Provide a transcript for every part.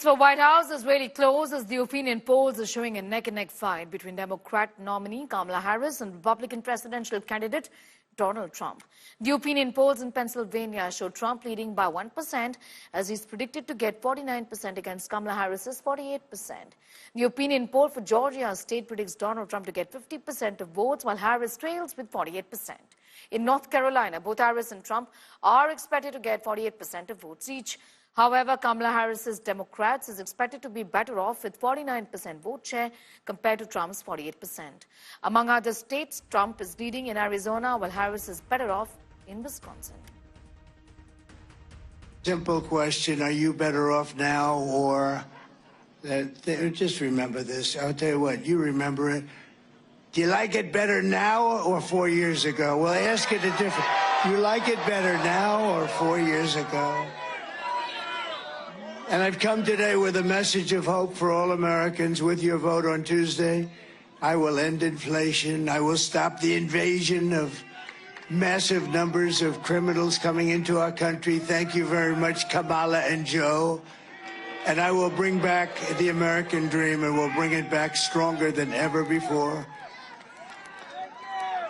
race for White House is really close as the opinion polls are showing a neck-and-neck fight between Democrat nominee Kamala Harris and Republican presidential candidate Donald Trump. The opinion polls in Pennsylvania show Trump leading by 1% as he's predicted to get 49% against Kamala Harris's 48%. The opinion poll for Georgia state predicts Donald Trump to get 50% of votes while Harris trails with 48%. In North Carolina, both Harris and Trump are expected to get 48% of votes each. However, Kamala Harris's Democrats is expected to be better off with 49% vote share compared to Trump's 48%. Among other states, Trump is leading in Arizona while Harris is better off in Wisconsin. Simple question, are you better off now or... just remember this. I'll tell you what, you remember it. Do you like it better now or 4 years ago? Well, I ask it a different... Do you like it better now or 4 years ago? And I've come today with a message of hope for all Americans. With your vote on Tuesday, I will end inflation. I will stop the invasion of massive numbers of criminals coming into our country. Thank you very much, Kamala and Joe. And I will bring back the American dream, and we'll bring it back stronger than ever before.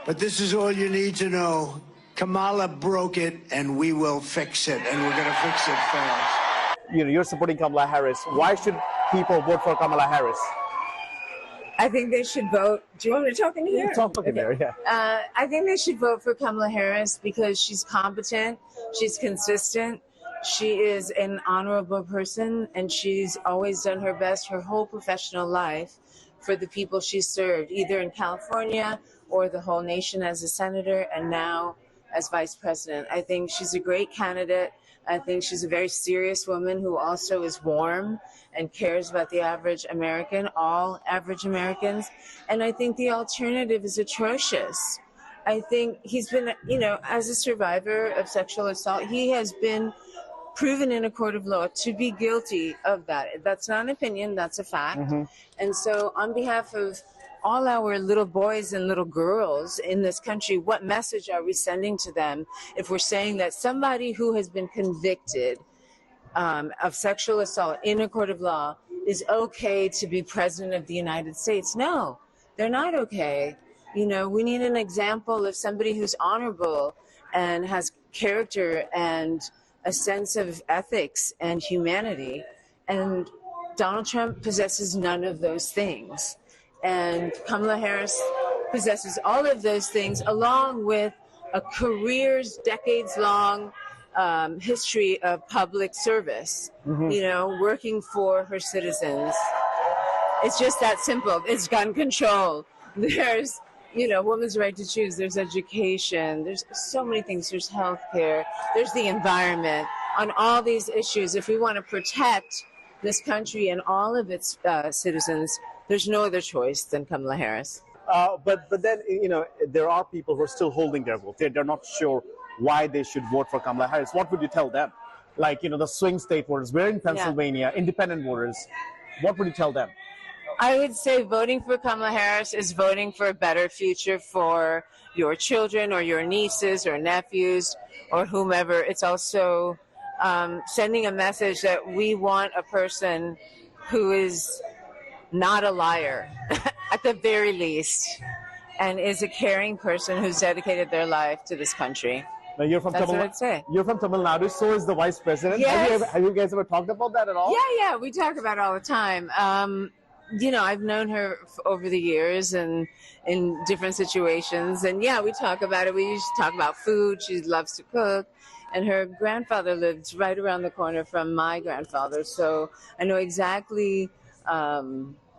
But this is all you need to know. Kamala broke it, and we will fix it, and we're going to fix it fast. You're supporting Kamala Harris. Why should people vote for Kamala Harris? I think they should vote. Do you want me to talk in here? Yeah, talk in there, yeah. I think they should vote for Kamala Harris because she's competent, she's consistent, she is an honorable person, and she's always done her best her whole professional life for the people she's served, either in California or the whole nation as a senator and now as vice president. I think she's a great candidate. I think she's a very serious woman who also is warm and cares about the average American, all average Americans. And I think the alternative is atrocious. I think he's been, as a survivor of sexual assault, he has been proven in a court of law to be guilty of that. That's not an opinion, that's a fact. Mm-hmm. And so on behalf of all our little boys and little girls in this country, what message are we sending to them if we're saying that somebody who has been convicted of sexual assault in a court of law is okay to be president of the United States? No, they're not okay. We need an example of somebody who's honorable and has character and a sense of ethics and humanity. And Donald Trump possesses none of those things. And Kamala Harris possesses all of those things, along with a career's decades-long history of public service, working for her citizens. It's just that simple. It's gun control. There's, women's right to choose. There's education. There's so many things. There's health care. There's the environment. On all these issues, if we want to protect this country and all of its citizens, there's no other choice than Kamala Harris. But then, there are people who are still holding their vote. They're not sure why they should vote for Kamala Harris. What would you tell them? Like, the swing state voters, we're in Pennsylvania, independent voters. What would you tell them? I would say voting for Kamala Harris is voting for a better future for your children or your nieces or nephews or whomever. It's also sending a message that we want a person who is not a liar, at the very least, and is a caring person who's dedicated their life to this country. Now you're from Tamil Nadu, so is the vice president. Yes. Have you guys ever talked about that at all? Yeah, we talk about it all the time. I've known her over the years and in different situations, and we talk about it. We used to talk about food. She loves to cook. And her grandfather lived right around the corner from my grandfather, so I know exactly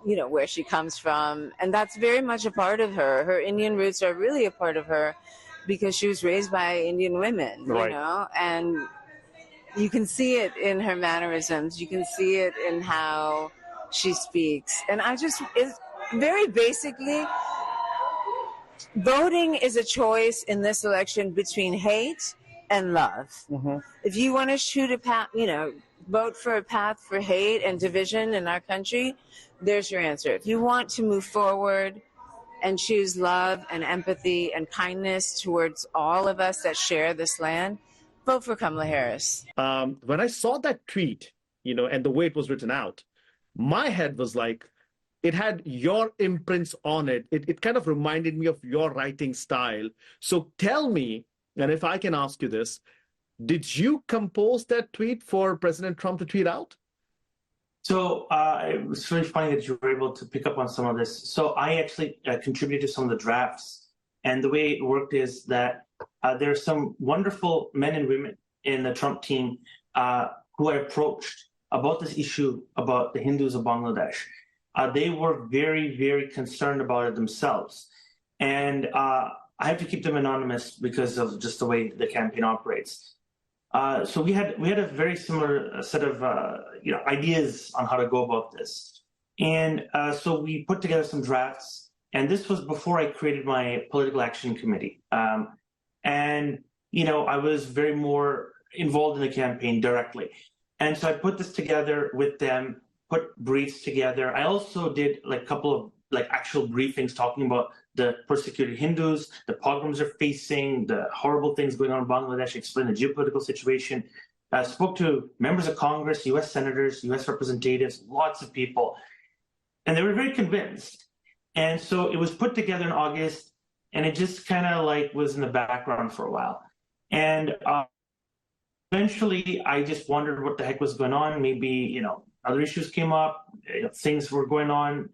where she comes from. And that's very much a part of her. Her Indian roots are really a part of her because she was raised by Indian women, right. And you can see it in her mannerisms. You can see it in how she speaks. And it's very basically, voting is a choice in this election between hate and love. Mm-hmm. If you want to shoot a path, vote for a path for hate and division in our country, there's your answer. If you want to move forward and choose love and empathy and kindness towards all of us that share this land, vote for Kamala Harris. When I saw that tweet, and the way it was written out, my head was like, it had your imprints on it. It kind of reminded me of your writing style. So tell me, and if I can ask you this, did you compose that tweet for President Trump to tweet out? So it was really funny that you were able to pick up on some of this. So I actually contributed to some of the drafts. And the way it worked is that there are some wonderful men and women in the Trump team who I approached about this issue about the Hindus of Bangladesh. They were very, very concerned about it themselves. And I have to keep them anonymous because of just the way the campaign operates. So we had a very similar set of ideas on how to go about this. And so we put together some drafts. And this was before I created my political action committee. And I was very more involved in the campaign directly. And so I put this together with them, put briefs together. I also did a couple of actual briefings talking about the persecuted Hindus, the pogroms they're facing, the horrible things going on in Bangladesh, explain the geopolitical situation. I spoke to members of Congress, U.S. senators, U.S. representatives, lots of people. And they were very convinced. And so it was put together in August, and it just kind of was in the background for a while. And eventually I just wondered what the heck was going on. Maybe, other issues came up, things were going on.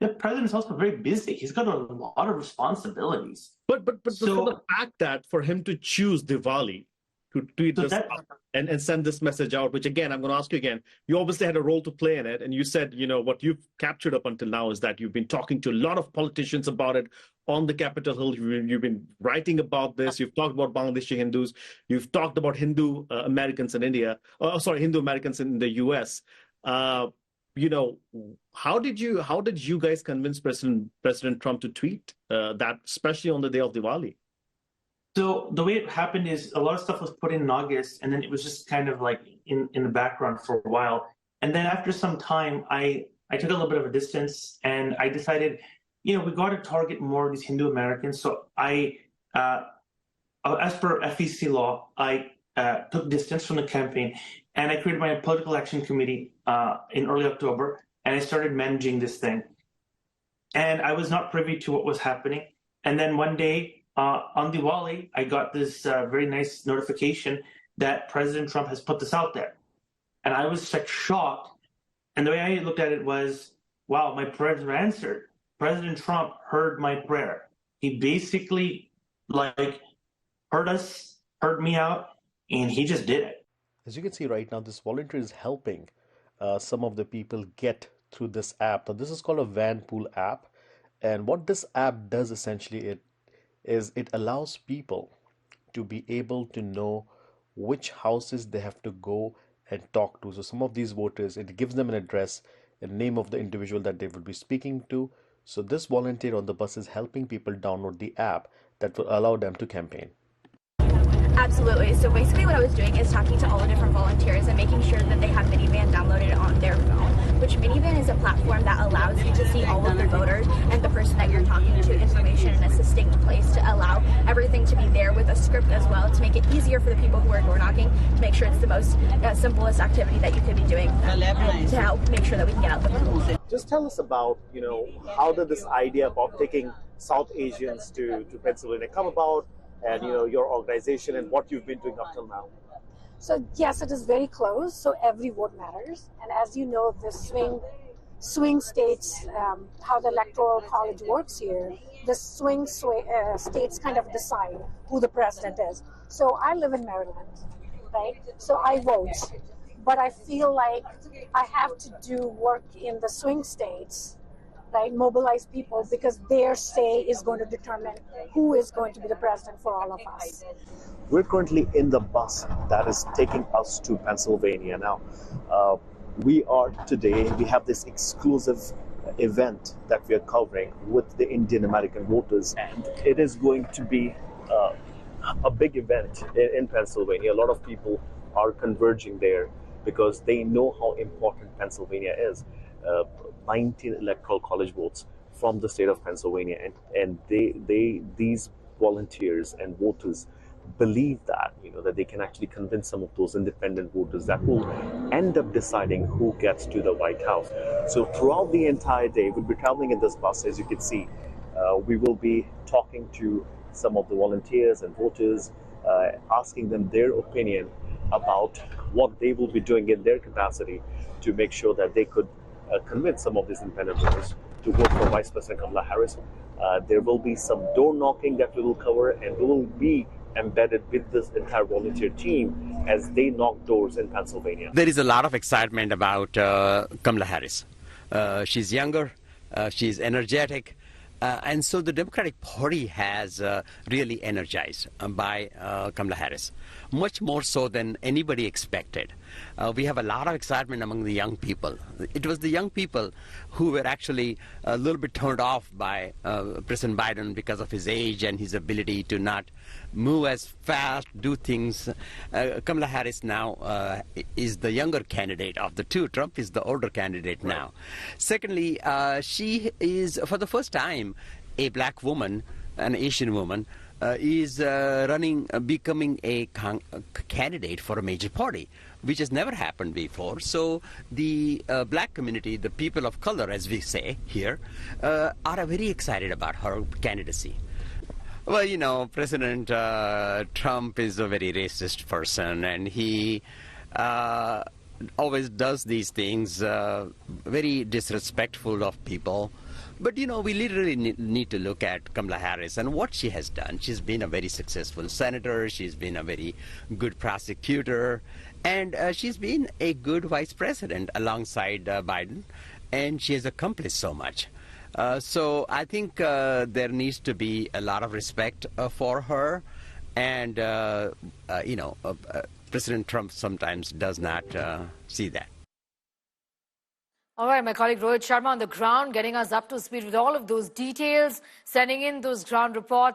The president's also very busy. He's got a lot of responsibilities. But the fact that for him to choose Diwali to tweet this out and send this message out, which again, I'm going to ask you again, you obviously had a role to play in it. And you said, what you've captured up until now is that you've been talking to a lot of politicians about it on the Capitol Hill. You've been writing about this. You've talked about Bangladeshi Hindus. You've talked about Hindu Americans in India. Hindu Americans in the U.S. How did you guys convince President Trump to tweet that, especially on the day of Diwali? So the way it happened is a lot of stuff was put in August, and then it was just kind of in the background for a while. And then after some time, I took a little bit of a distance, and I decided, we got to target more of these Hindu Americans. So I, as per FEC law, I took distance from the campaign, and I created my political action committee in early October, and I started managing this thing. And I was not privy to what was happening. And then one day, on Diwali, I got this very nice notification that President Trump has put this out there. And I was shocked. And the way I looked at it was, wow, my prayers were answered. President Trump heard my prayer. He basically heard us, heard me out, and he just did it. As you can see right now, this volunteer is helping some of the people get through this app. Now, this is called a van pool app. And what this app does essentially, it allows people to be able to know which houses they have to go and talk to. So some of these voters, it gives them an address, a name of the individual that they will be speaking to. So this volunteer on the bus is helping people download the app that will allow them to campaign. Absolutely. So basically what I was doing is talking to all the different volunteers and making sure that they have Minivan downloaded on their phone, which Minivan is a platform that allows you to see all of the voters and the person that you're talking to information in a distinct place to allow everything to be there with a script as well to make it easier for the people who are door knocking to make sure it's the most simplest activity that you could be doing to help make sure that we can get out the vote. Just tell us about, how did this idea about taking South Asians to Pennsylvania come about? And your organization and what you've been doing up till now. So yes, it is very close. So every vote matters. And as you know, the swing states, how the electoral college works here, the swing states kind of decide who the president is. So I live in Maryland, right? So I vote, but I feel like I have to do work in the swing states, right, mobilize people because their say is going to determine who is going to be the president for all of us. We're currently in the bus that is taking us to Pennsylvania. Now, we have this exclusive event that we are covering with the Indian American voters, and it is going to be a big event in Pennsylvania. A lot of people are converging there because they know how important Pennsylvania is. 19 electoral college votes from the state of Pennsylvania, and these volunteers and voters, believe that, that they can actually convince some of those independent voters that will end up deciding who gets to the White House. So throughout the entire day, we'll be traveling in this bus, as you can see. We will be talking to some of the volunteers and voters, asking them their opinion about what they will be doing in their capacity to make sure that they could convince some of these independent voters to vote for Vice President Kamala Harris. There will be some door knocking that we will cover, and we will be embedded with this entire volunteer team as they knock doors in Pennsylvania. There is a lot of excitement about Kamala Harris. She's younger, she's energetic, and so the Democratic Party has really energized by Kamala Harris, much more so than anybody expected. We have a lot of excitement among the young people. It was the young people who were actually a little bit turned off by President Biden because of his age and his ability to not move as fast, do things. Kamala Harris now is the younger candidate of the two. Trump is the older candidate now. Secondly, she is, for the first time, a black woman, an Asian woman, is becoming a candidate for a major party, which has never happened before. So the black community, the people of color, as we say here, are very excited about her candidacy. Well, President Trump is a very racist person, and he always does these things, very disrespectful of people. But, we literally need to look at Kamala Harris and what she has done. She's been a very successful senator. She's been a very good prosecutor. And she's been a good vice president alongside Biden. And she has accomplished so much. So I think there needs to be a lot of respect for her. And, President Trump sometimes does not see that. All right, my colleague Rohit Sharma on the ground, getting us up to speed with all of those details, sending in those ground reports.